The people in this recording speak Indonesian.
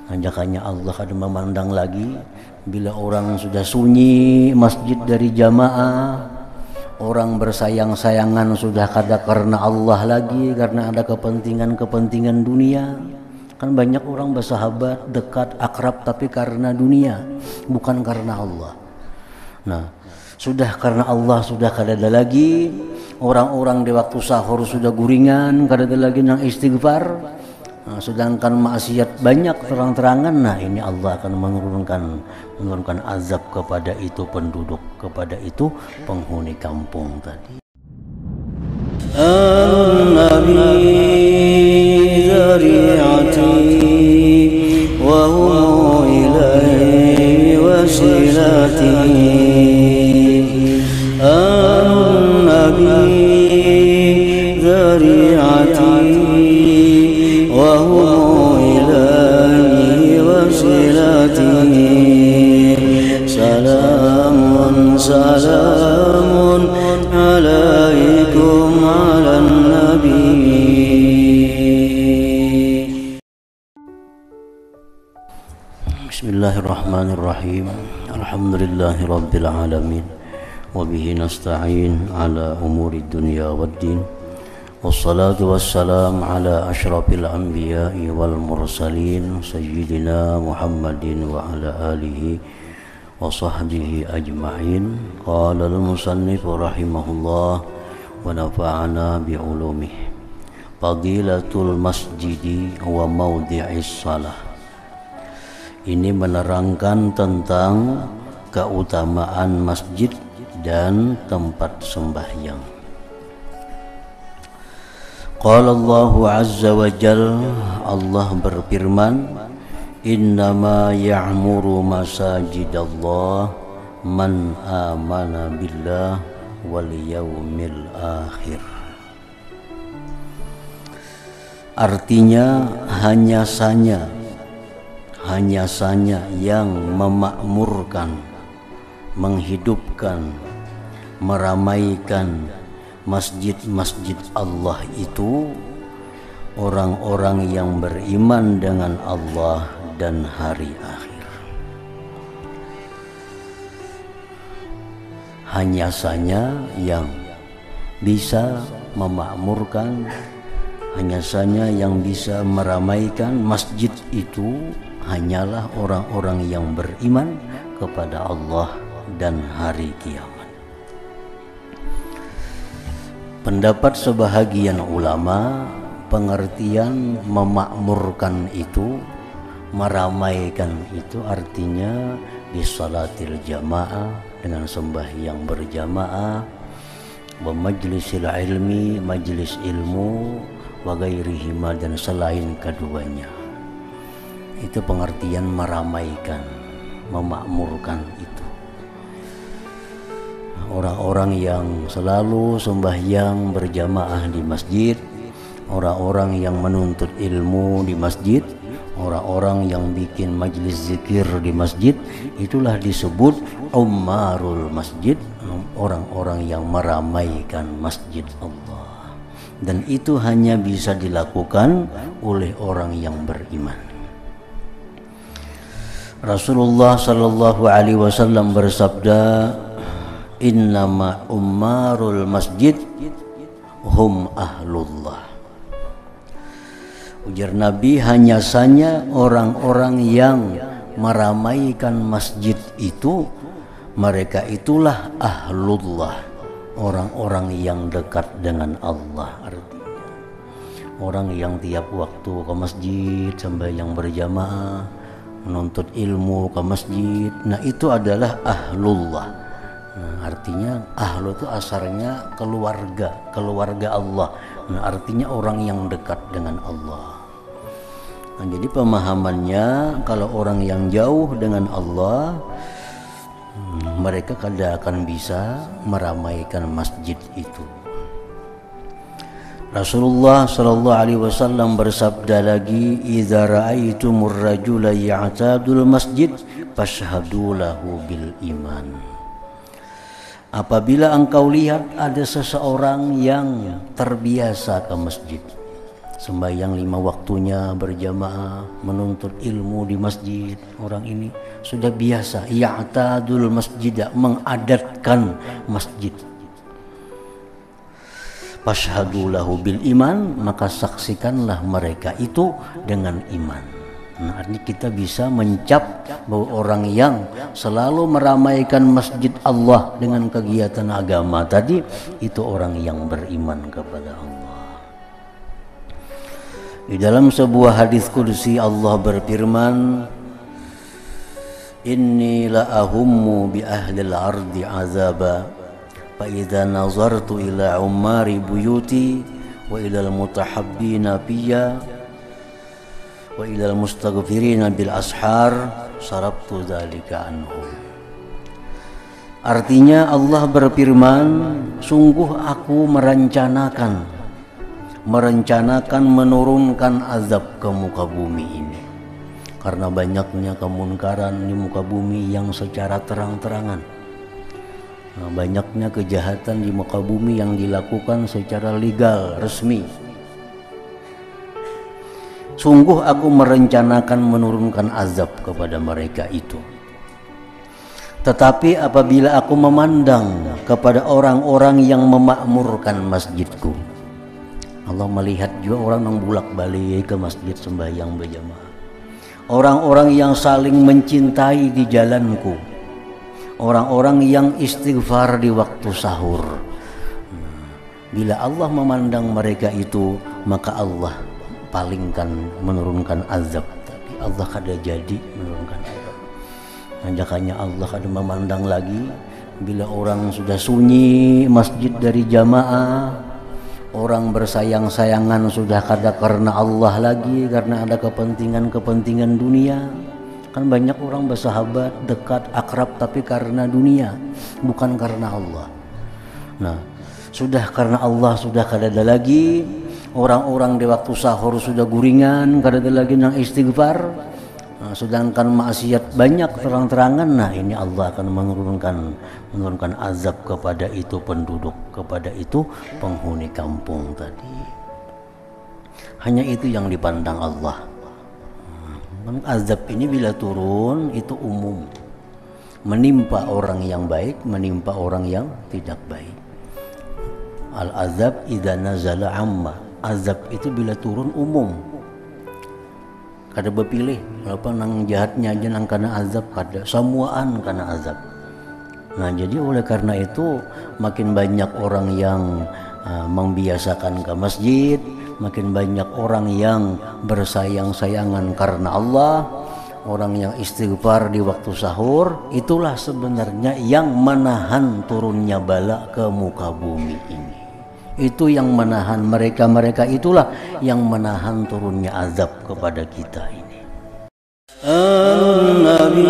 Ajakannya Allah ada memandang lagi bila orang sudah sunyi masjid dari jamaah, orang bersayang-sayangan sudah kada karena Allah lagi, karena ada kepentingan dunia. Kan banyak orang bersahabat, dekat, akrab tapi karena dunia, bukan karena Allah. Nah, sudah karena Allah sudah kada ada lagi. Orang-orang di waktu sahur sudah guringan, kada ada lagi nang istighfar. Nah, sedangkan maksiat banyak terang-terangan. Nah, ini Allah akan menurunkan azab kepada itu penduduk, kepada itu penghuni kampung tadi. An-Nabi zari'ati wa huwa ilaihi wasilati. An-Nabi zari'ati wa huwa ilaihi wasilati. Salamun salamun alaikum ala nabi. Bismillahirrahmanirrahim. Alhamdulillahi rabbil alamin. Wabihi nasta'in ala umuri dunya waddin. Wassalatu wassalam ala ashrafil anbiya'i wal mursalin sayyidina Muhammadin wa ala alihi wa sahbihi ajma'in. Qala al-musannif rahimahullah wa nafa'ana bi'ulumih. Fadilatul masjidi wa maudhi'is salah. Ini menerangkan tentang keutamaan masjid dan tempat sembahyang. Qala Allahu azza wa jalla, Allah berfirman, innama ya'muru masajidallah man amana billah wal yaumil akhir. Artinya hanya saja yang memakmurkan, menghidupkan, meramaikan masjid-masjid Allah itu orang-orang yang beriman dengan Allah dan hari akhir. Hanya saja yang bisa memakmurkan, hanya saja yang bisa meramaikan masjid itu hanyalah orang-orang yang beriman kepada Allah dan hari kiamat. Pendapat sebahagian ulama, pengertian memakmurkan itu, meramaikan itu artinya di salatil jamaah, dengan sembahyang berjamaah, wa majlisil ilmi, majlis ilmu, wa ghairihima, dan selain keduanya. Itu pengertian meramaikan, memakmurkan itu. Orang-orang yang selalu sembahyang berjamaah di masjid, orang-orang yang menuntut ilmu di masjid, orang-orang yang bikin majlis zikir di masjid, itulah disebut ummarul masjid, orang-orang yang meramaikan masjid Allah. Dan itu hanya bisa dilakukan oleh orang yang beriman. Rasulullah sallallahu alaihi wasallam bersabda, innama ummarul masjid hum ahlullah. Ujar Nabi, hanya saja orang-orang yang meramaikan masjid itu, mereka itulah ahlullah, orang-orang yang dekat dengan Allah. Artinya orang yang tiap waktu ke masjid sembahyang berjamaah, menuntut ilmu ke masjid, nah itu adalah ahlullah. Nah, artinya ahlu itu asarnya keluarga Allah. Nah, artinya orang yang dekat dengan Allah. Nah, jadi pemahamannya kalau orang yang jauh dengan Allah, mereka kada akan bisa meramaikan masjid itu. Rasulullah sallallahu alaihi wasallam bersabda lagi, "Idza ra'aitumur rajula ya'tadul masjid fashhadu lahu bil iman. Apabila engkau lihat ada seseorang yang terbiasa ke masjid, sembahyang 5 waktunya berjamaah, menuntut ilmu di masjid, orang ini sudah biasa ya'tadul masjid, mengadatkan masjid. Fashhadu lahu bil iman, maka saksikanlah mereka itu dengan iman. Nah, ini kita bisa mencap bahwa orang yang selalu meramaikan masjid Allah dengan kegiatan agama tadi, itu orang yang beriman kepada Allah. Di dalam sebuah hadis qudsi Allah berfirman, inni la ahummu bi ahlil ardi azaba fa idza nazartu ila ummari buyuti wa ila al mutahabbina fiyya wa ilal mustaghfirina bil ashar sarabtu dzalika anhum. Artinya Allah berfirman, sungguh aku merencanakan menurunkan azab ke muka bumi ini karena banyaknya kemunkaran di muka bumi yang secara terang-terangan. Nah, banyaknya kejahatan di muka bumi yang dilakukan secara legal, resmi. Sungguh aku merencanakan menurunkan azab kepada mereka itu. Tetapi apabila aku memandang kepada orang-orang yang memakmurkan masjidku, Allah melihat juga orang yang bolak-balik ke masjid sembahyang berjamaah, orang-orang yang saling mencintai di jalanku, orang-orang yang istighfar di waktu sahur. Bila Allah memandang mereka itu, maka Allah palingkan menurunkan azab. Tapi Allah kada jadi menurunkan azab. Anjakannya Allah kada memandang lagi bila orang sudah sunyi masjid dari jamaah, orang bersayang-sayangan sudah kada karena Allah lagi, karena ada kepentingan-kepentingan dunia. Kan banyak orang bersahabat, dekat, akrab tapi karena dunia, bukan karena Allah. Nah, sudah karena Allah sudah kada ada lagi. Orang-orang di waktu sahur sudah guringan, kada ada lagi yang istighfar. Nah, sedangkan maksiat banyak terang-terangan. Nah, ini Allah akan menurunkan azab kepada itu penduduk, kepada itu penghuni kampung tadi. Hanya itu yang dipandang Allah. Azab ini bila turun itu umum, menimpa orang yang baik, menimpa orang yang tidak baik. Al-azab idza nazala amma. Azab itu bila turun umum, kada berpilih apa nang jahatnya aja nang kena azab, kada semuaan kena azab. Nah, jadi oleh karena itu makin banyak orang yang membiasakan ke masjid, makin banyak orang yang bersayang-sayangan karena Allah, orang yang istighfar di waktu sahur, itulah sebenarnya yang menahan turunnya bala ke muka bumi ini. Itu yang menahan mereka itulah yang menahan turunnya azab kepada kita ini. An-Nabi